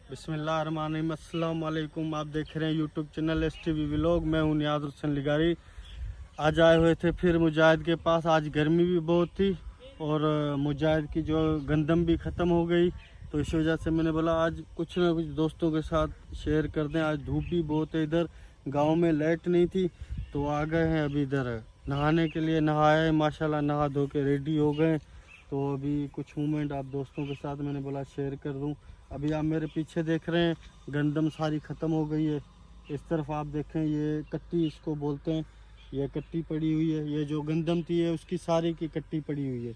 बिस्मिल्लाहिर्रहमानिर्रहीम, अस्सलाम वालेकुम। आप देख रहे हैं यूट्यूब चैनल STV व्लॉग। मैं हूं नियाज़ हुसैन लिगारी। आज आए हुए थे फिर मुजाहिद के पास। आज गर्मी भी बहुत थी और मुजाहिद की जो गंदम भी ख़त्म हो गई, तो इस वजह से मैंने बोला आज कुछ ना कुछ दोस्तों के साथ शेयर कर दें। आज धूप भी बहुत है, इधर गांव में लाइट नहीं थी तो आ गए हैं अभी इधर नहाने के लिए। नहाए माशाल्लाह, नहा धो के रेडी हो गए। तो अभी कुछ मोमेंट आप दोस्तों के साथ मैंने बोला शेयर कर दूं। अभी आप मेरे पीछे देख रहे हैं गंदम सारी ख़त्म हो गई है। इस तरफ आप देखें, ये कट्टी इसको बोलते हैं, ये कट्टी पड़ी हुई है। ये जो गंदम थी है उसकी सारी की कट्टी पड़ी हुई है।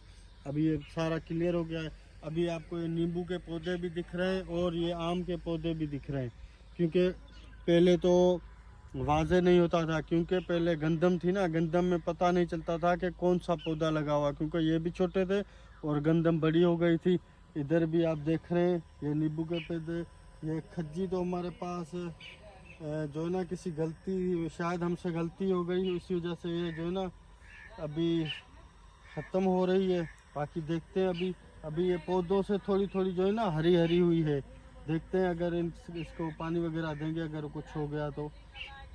अभी ये सारा क्लियर हो गया है। अभी आपको ये नींबू के पौधे भी दिख रहे हैं और ये आम के पौधे भी दिख रहे हैं, क्योंकि पहले तो वाज़े नहीं होता था, क्योंकि पहले गंदम थी ना, गंदम में पता नहीं चलता था कि कौन सा पौधा लगा हुआ, क्योंकि ये भी छोटे थे और गंदम बड़ी हो गई थी। इधर भी आप देख रहे हैं ये नींबू के पौधे। ये खज्जी तो हमारे पास जो है ना किसी गलती, शायद हमसे गलती हो गई, इसी वजह से ये जो है ना अभी ख़त्म हो रही है। बाकी देखते हैं अभी ये पौधों से थोड़ी थोड़ी जो है ना हरी हरी हुई है। देखते हैं अगर इसको पानी वगैरह देंगे अगर कुछ हो गया तो।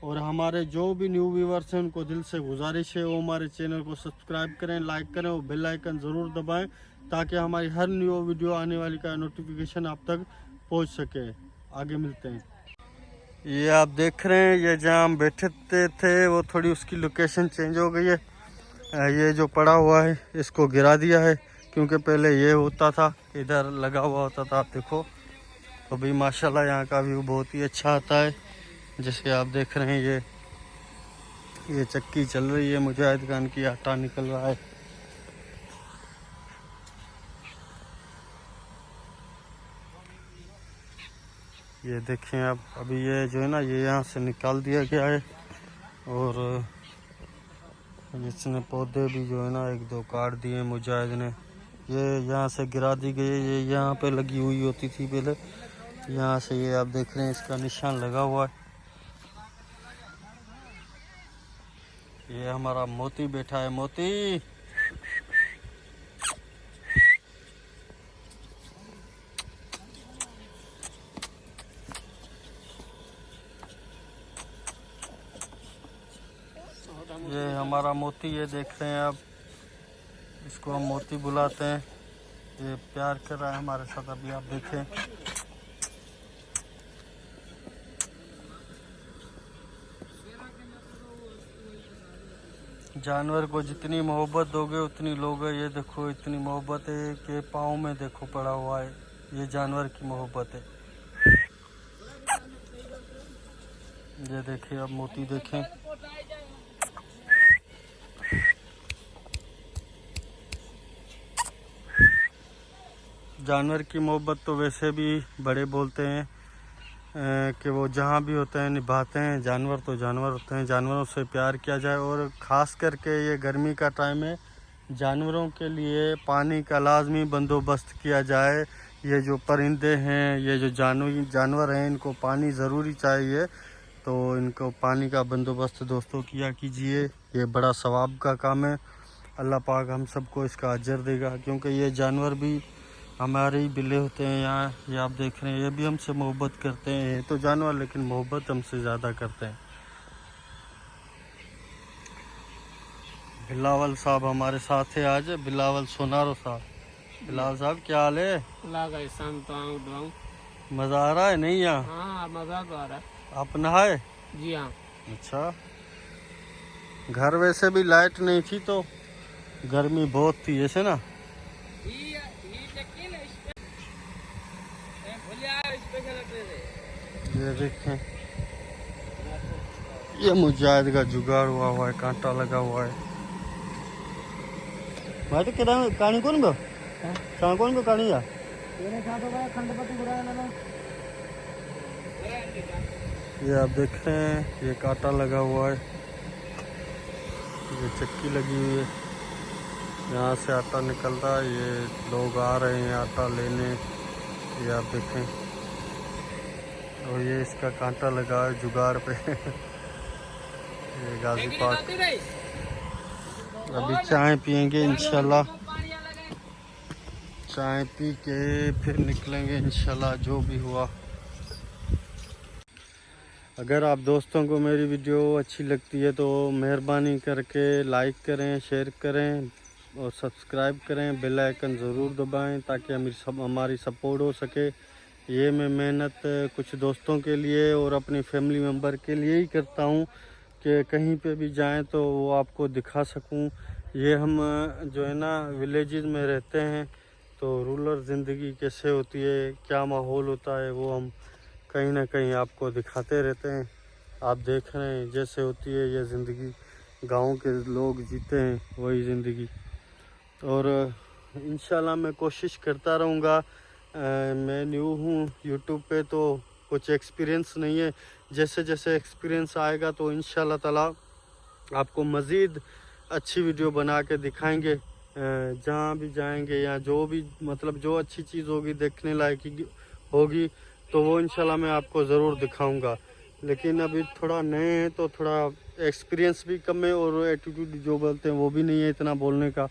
और हमारे जो भी न्यू व्यूवर्स हैं उनको दिल से गुजारिश है वो हमारे चैनल को सब्सक्राइब करें, लाइक करें और बेल आइकन ज़रूर दबाएं, ताकि हमारी हर न्यू वीडियो आने वाली का नोटिफिकेशन आप तक पहुंच सके। आगे मिलते हैं। ये आप देख रहे हैं, ये जहाँ हम बैठे थे वो थोड़ी उसकी लोकेशन चेंज हो गई है। ये जो पड़ा हुआ है इसको गिरा दिया है, क्योंकि पहले ये होता था, इधर लगा हुआ होता था। आप देखो तो भाई माशाल्लाह यहाँ का व्यू बहुत ही अच्छा आता है। जैसे आप देख रहे हैं ये चक्की चल रही है, मुजाहिद खान की आटा निकल रहा है। ये देखें आप, अभी ये जो है ना ये यहाँ से निकाल दिया गया है और इसने पौधे भी जो है ना एक दो काट दिए मुजाहिद ने। ये यहाँ से गिरा दी गई है, ये यहाँ पे लगी हुई होती थी पहले। यहाँ से ये आप देख रहे हैं इसका निशान लगा हुआ है। ये हमारा मोती बैठा है, मोती। ये हमारा मोती, ये देख रहे हैं आप, इसको हम मोती बुलाते हैं। ये प्यार कर रहा है हमारे साथ, अभी आप देखें। जानवर को जितनी मोहब्बत दोगे उतनी लोगे। ये देखो इतनी मोहब्बत है कि पाँव में देखो पड़ा हुआ है, ये जानवर की मोहब्बत है। ये देखिए अब मोती देखें। जानवर की मोहब्बत तो वैसे भी बड़े बोलते हैं कि वो जहाँ भी होते हैं निभाते हैं। जानवर तो जानवर होते हैं, जानवरों से प्यार किया जाए। और ख़ास करके ये गर्मी का टाइम है, जानवरों के लिए पानी का लाजमी बंदोबस्त किया जाए। ये जो परिंदे हैं, ये जो जानवर हैं, इनको पानी ज़रूरी चाहिए, तो इनको पानी का बंदोबस्त दोस्तों किया कीजिए। ये बड़ा सवाब का काम है, अल्लाह पाक हम सबको इसका अजर देगा, क्योंकि ये जानवर भी हमारे ही बिल्ले होते हैं। यहाँ ये आप देख रहे हैं, ये भी हमसे मोहब्बत करते हैं। ये तो जानवर लेकिन मोहब्बत हमसे ज़्यादा करते हैं। बिलावल साहब हमारे साथ है आज, बिलावल सोनारो साहब। बिलावल साहब क्या हाल है? मज़ा आ रहा है नहीं यहाँ? हाँ मज़ा तो आ रहा है। आप नहाए? जी हाँ। अच्छा, घर वैसे भी लाइट नहीं थी तो गर्मी बहुत थी ऐसे ना। ये देखें, ये मुजाहिद का जुगाड़ हुआ है, कांटा लगा हुआ है। मैं तो कह रहा हूँ कहानी कौन बो कौन को कहानी या ये आप देख रहे हैं, ये कांटा लगा हुआ है, ये चक्की लगी हुई है, यहाँ से आटा निकल रहा है। ये लोग आ रहे हैं आटा लेने, ये आप देखें। और ये इसका कांटा लगा है जुगाड़ पे। ये गाजी पार्क। अभी चाय पियेंगे इंशाल्लाह, चाय पी के फिर निकलेंगे इंशाल्लाह, जो भी हुआ अगर आप दोस्तों को मेरी वीडियो अच्छी लगती है तो मेहरबानी करके लाइक करें, शेयर करें और सब्सक्राइब करें, बेल आइकन ज़रूर दबाएं ताकि हमारी सपोर्ट हो सके। ये मैं मेहनत कुछ दोस्तों के लिए और अपनी फैमिली मेम्बर के लिए ही करता हूँ कि कहीं पे भी जाएं तो वो आपको दिखा सकूं। ये हम जो है ना विलेजेस में रहते हैं तो रूरल ज़िंदगी कैसे होती है, क्या माहौल होता है, वो हम कहीं ना कहीं आपको दिखाते रहते हैं। आप देख रहे हैं जैसे होती है ये ज़िंदगी, गांव के लोग जीते हैं वही ज़िंदगी। और इंशाल्लाह मैं कोशिश करता रहूँगा। मैं न्यू हूँ यूट्यूब पे तो कुछ एक्सपीरियंस नहीं है। जैसे जैसे एक्सपीरियंस आएगा तो इंशाल्लाह ताला आपको मज़ीद अच्छी वीडियो बना के दिखाएंगे। जहाँ भी जाएंगे या जो भी मतलब जो अच्छी चीज़ होगी, देखने लायक होगी तो वो इंशाल्लाह मैं आपको ज़रूर दिखाऊंगा। लेकिन अभी थोड़ा नए हैं तो थोड़ा एक्सपीरियंस भी कम है और एटीट्यूड जो बोलते हैं वो भी नहीं है इतना बोलने का।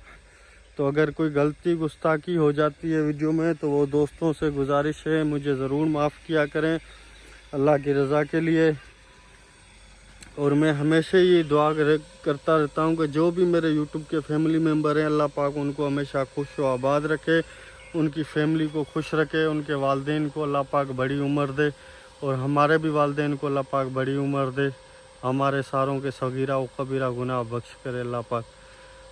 तो अगर कोई गलती गुस्ताखी हो जाती है वीडियो में तो वो दोस्तों से गुजारिश है मुझे ज़रूर माफ़ किया करें अल्लाह की रज़ा के लिए। और मैं हमेशा ये दुआ करता रहता हूँ कि जो भी मेरे यूट्यूब के फैमिली मेम्बर हैं अल्लाह पाक उनको हमेशा खुश व आबाद रखे, उनकी फैमिली को खुश रखे, उनके वालिदैन को अल्लाह पाक बड़ी उम्र दे और हमारे भी वालिदैन को अल्लाह पाक बड़ी उम्र दे, हमारे सारों के सगीरा व कबीरा गुनाह बख्श करे अल्लाह पाक।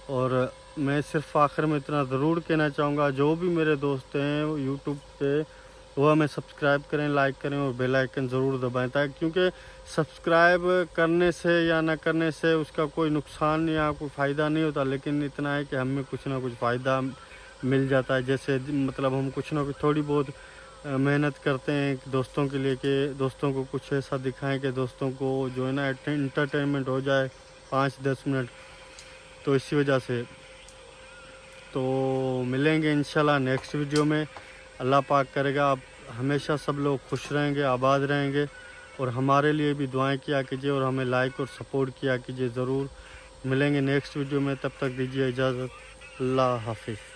और मैं सिर्फ आखिर में इतना ज़रूर कहना चाहूँगा, जो भी मेरे दोस्त हैं यूट्यूब पे वो हमें सब्सक्राइब करें, लाइक करें और बेल आइकन ज़रूर दबाएं ताकि, क्योंकि सब्सक्राइब करने से या ना करने से उसका कोई नुकसान या कोई फ़ायदा नहीं होता, लेकिन इतना है कि हमें कुछ ना कुछ फ़ायदा मिल जाता है। जैसे मतलब हम कुछ ना कुछ थोड़ी बहुत मेहनत करते हैं दोस्तों के लिए कि दोस्तों को कुछ ऐसा दिखाएं कि दोस्तों को जो है ना इंटरटेनमेंट हो जाए 5-10 मिनट, तो इसी वजह से। तो मिलेंगे इंशाल्लाह नेक्स्ट वीडियो में। अल्लाह पाक करेगा आप हमेशा सब लोग खुश रहेंगे, आबाद रहेंगे और हमारे लिए भी दुआएं किया कीजिए और हमें लाइक और सपोर्ट किया कीजिए ज़रूर। मिलेंगे नेक्स्ट वीडियो में, तब तक दीजिए इजाज़त। अल्लाह हाफिज़।